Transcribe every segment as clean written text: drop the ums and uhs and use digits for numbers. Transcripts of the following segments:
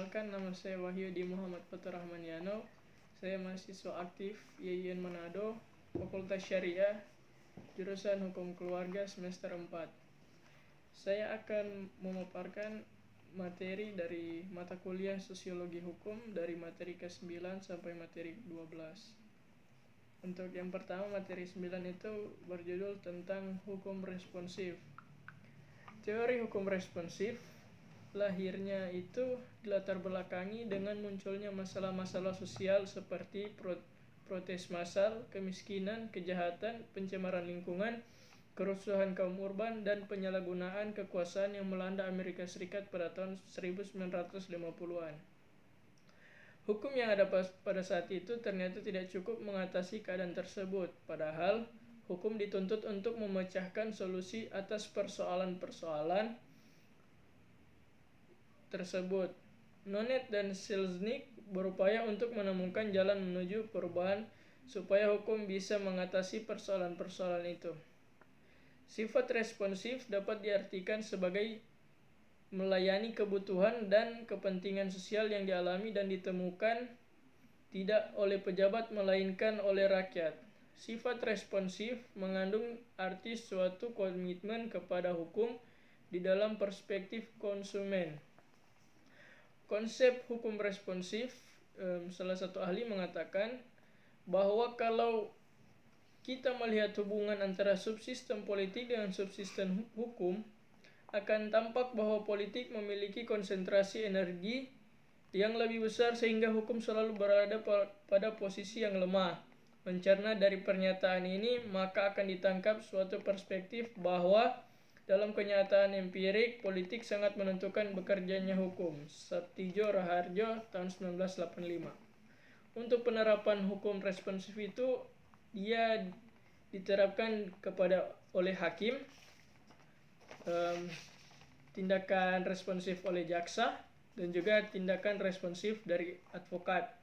Perkenalkan, nama saya Wahyudi Muhammad Putra Rahmaniano. Saya mahasiswa aktif YIN Manado, Fakultas Syariah, jurusan Hukum Keluarga semester 4. Saya akan memaparkan materi dari mata kuliah Sosiologi Hukum dari materi ke-9 sampai materi 12. Untuk yang pertama, materi 9 itu berjudul tentang hukum responsif. Teori hukum responsif lahirnya itu dilatar belakangi dengan munculnya masalah-masalah sosial seperti protes massal, kemiskinan, kejahatan, pencemaran lingkungan, kerusuhan kaum urban, dan penyalahgunaan kekuasaan yang melanda Amerika Serikat pada tahun 1950-an. Hukum yang ada pada saat itu ternyata tidak cukup mengatasi keadaan tersebut, padahal hukum dituntut untuk memecahkan solusi atas persoalan-persoalan tersebut. Nonet dan Selznick berupaya untuk menemukan jalan menuju perubahan supaya hukum bisa mengatasi persoalan-persoalan itu. Sifat responsif dapat diartikan sebagai melayani kebutuhan dan kepentingan sosial yang dialami dan ditemukan tidak oleh pejabat melainkan oleh rakyat. Sifat responsif mengandung arti suatu komitmen kepada hukum di dalam perspektif konsumen. Konsep hukum responsif, salah satu ahli mengatakan bahwa kalau kita melihat hubungan antara subsistem politik dengan subsistem hukum, akan tampak bahwa politik memiliki konsentrasi energi yang lebih besar sehingga hukum selalu berada pada posisi yang lemah. Mencerna dari pernyataan ini, maka akan ditangkap suatu perspektif bahwa dalam kenyataan empirik, politik sangat menentukan bekerjanya hukum. Sattijo Raharjo tahun 1985. Untuk penerapan hukum responsif itu, dia diterapkan oleh hakim, tindakan responsif oleh jaksa, dan juga tindakan responsif dari advokat.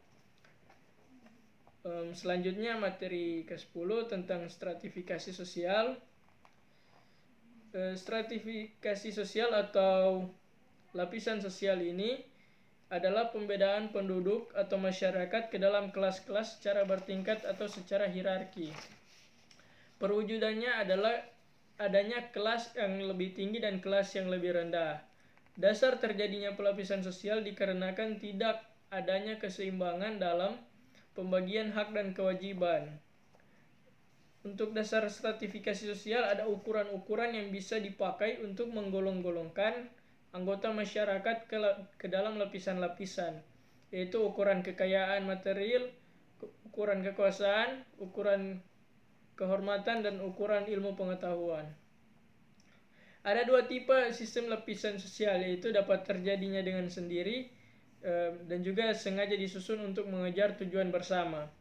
Selanjutnya materi ke-10 tentang stratifikasi sosial. Stratifikasi sosial atau lapisan sosial ini adalah pembedaan penduduk atau masyarakat ke dalam kelas-kelas secara bertingkat atau secara hierarki. Perwujudannya adalah adanya kelas yang lebih tinggi dan kelas yang lebih rendah. Dasar terjadinya pelapisan sosial dikarenakan tidak adanya keseimbangan dalam pembagian hak dan kewajiban. Untuk dasar stratifikasi sosial ada ukuran-ukuran yang bisa dipakai untuk menggolong-golongkan anggota masyarakat ke dalam lapisan-lapisan, yaitu ukuran kekayaan material, ukuran kekuasaan, ukuran kehormatan, dan ukuran ilmu pengetahuan. Ada dua tipe sistem lapisan sosial, yaitu dapat terjadinya dengan sendiri dan juga sengaja disusun untuk mengejar tujuan bersama.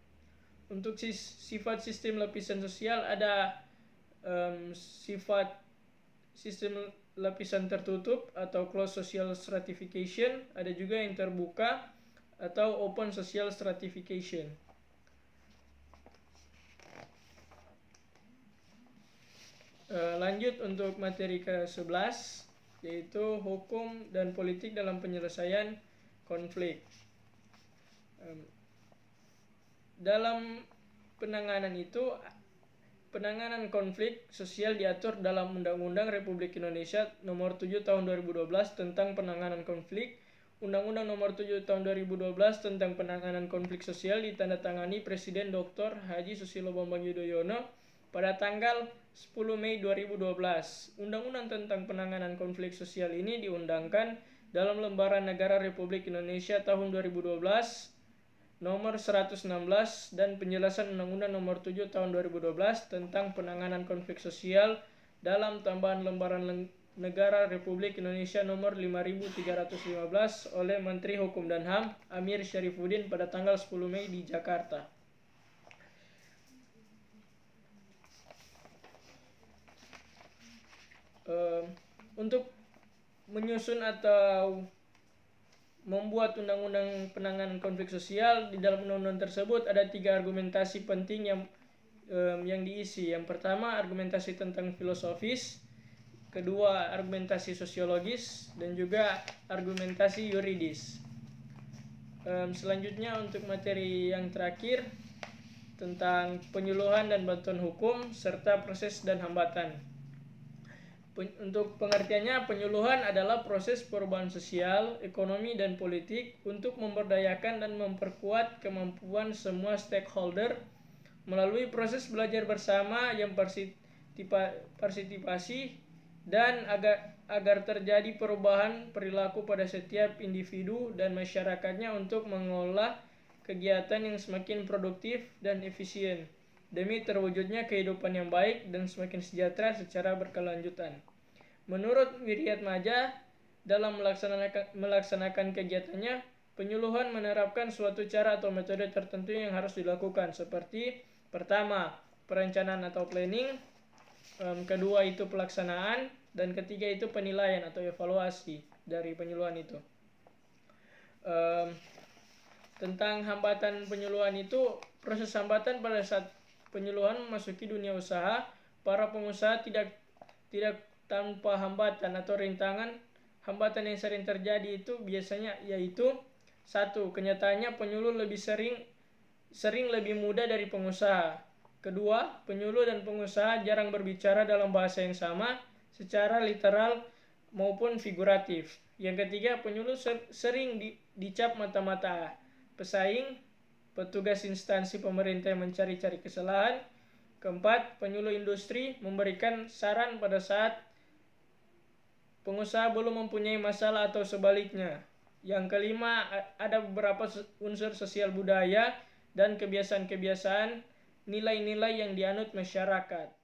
Untuk sifat sistem lapisan sosial ada sifat sistem lapisan tertutup atau closed social stratification, ada juga yang terbuka atau open social stratification. Lanjut untuk materi ke-11, yaitu hukum dan politik dalam penyelesaian konflik. Dalam penanganan konflik sosial diatur dalam Undang-Undang Republik Indonesia Nomor 7 Tahun 2012 tentang penanganan konflik. Undang-Undang Nomor 7 Tahun 2012 tentang penanganan konflik sosial ditandatangani Presiden Dr. Haji Susilo Bambang Yudhoyono pada tanggal 10 Mei 2012. Undang-undang tentang penanganan konflik sosial ini diundangkan dalam Lembaran Negara Republik Indonesia tahun 2012 nomor 116 dan penjelasan Undang-Undang Nomor 7 Tahun 2012 tentang penanganan konflik sosial dalam tambahan Lembaran Negara Republik Indonesia nomor 5315 oleh Menteri Hukum dan HAM Amir Syarifuddin pada tanggal 10 Mei di Jakarta. Untuk menyusun atau membuat undang-undang penanganan konflik sosial, di dalam undang-undang tersebut ada 3 argumentasi penting yang diisi. Yang pertama, argumentasi tentang filosofis, kedua argumentasi sosiologis, dan juga argumentasi yuridis. Selanjutnya untuk materi yang terakhir tentang penyuluhan dan bantuan hukum serta proses dan hambatan. Untuk pengertiannya, penyuluhan adalah proses perubahan sosial, ekonomi, dan politik untuk memberdayakan dan memperkuat kemampuan semua stakeholder melalui proses belajar bersama yang partisipasi dan agar terjadi perubahan perilaku pada setiap individu dan masyarakatnya untuk mengelola kegiatan yang semakin produktif dan efisien demi terwujudnya kehidupan yang baik dan semakin sejahtera secara berkelanjutan. Menurut Wiryatmaja, dalam melaksanakan kegiatannya, penyuluhan menerapkan suatu cara atau metode tertentu yang harus dilakukan, seperti pertama, perencanaan atau planning, kedua itu pelaksanaan, dan ketiga itu penilaian atau evaluasi dari penyuluhan itu. Tentang hambatan penyuluhan itu, proses hambatan pada saat penyuluhan memasuki dunia usaha, para pengusaha tidak tanpa hambatan atau rintangan. Hambatan yang sering terjadi itu biasanya yaitu satu, kenyataannya penyuluh lebih sering lebih muda dari pengusaha. Kedua, penyuluh dan pengusaha jarang berbicara dalam bahasa yang sama secara literal maupun figuratif. Yang ketiga, penyuluh sering dicap mata-mata pesaing, petugas instansi pemerintah yang mencari-cari kesalahan. Keempat, penyuluh industri memberikan saran pada saat pengusaha belum mempunyai masalah atau sebaliknya. Yang kelima, ada beberapa unsur sosial budaya dan kebiasaan-kebiasaan nilai-nilai yang dianut masyarakat.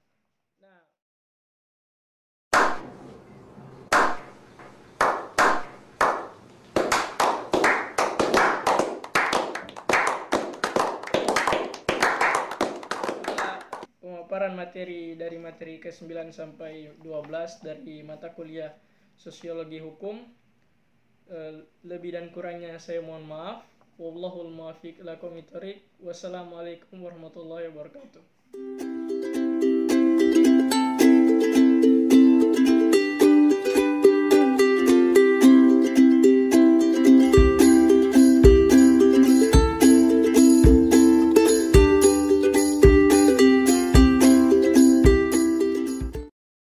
Pemaparan materi dari materi ke-9 sampai 12 dari mata kuliah Sosiologi Hukum. Lebih dan kurangnya saya mohon maaf. Wallahul muwaffiq ila aqwamit thoriq. Wassalamualaikum warahmatullahi wabarakatuh.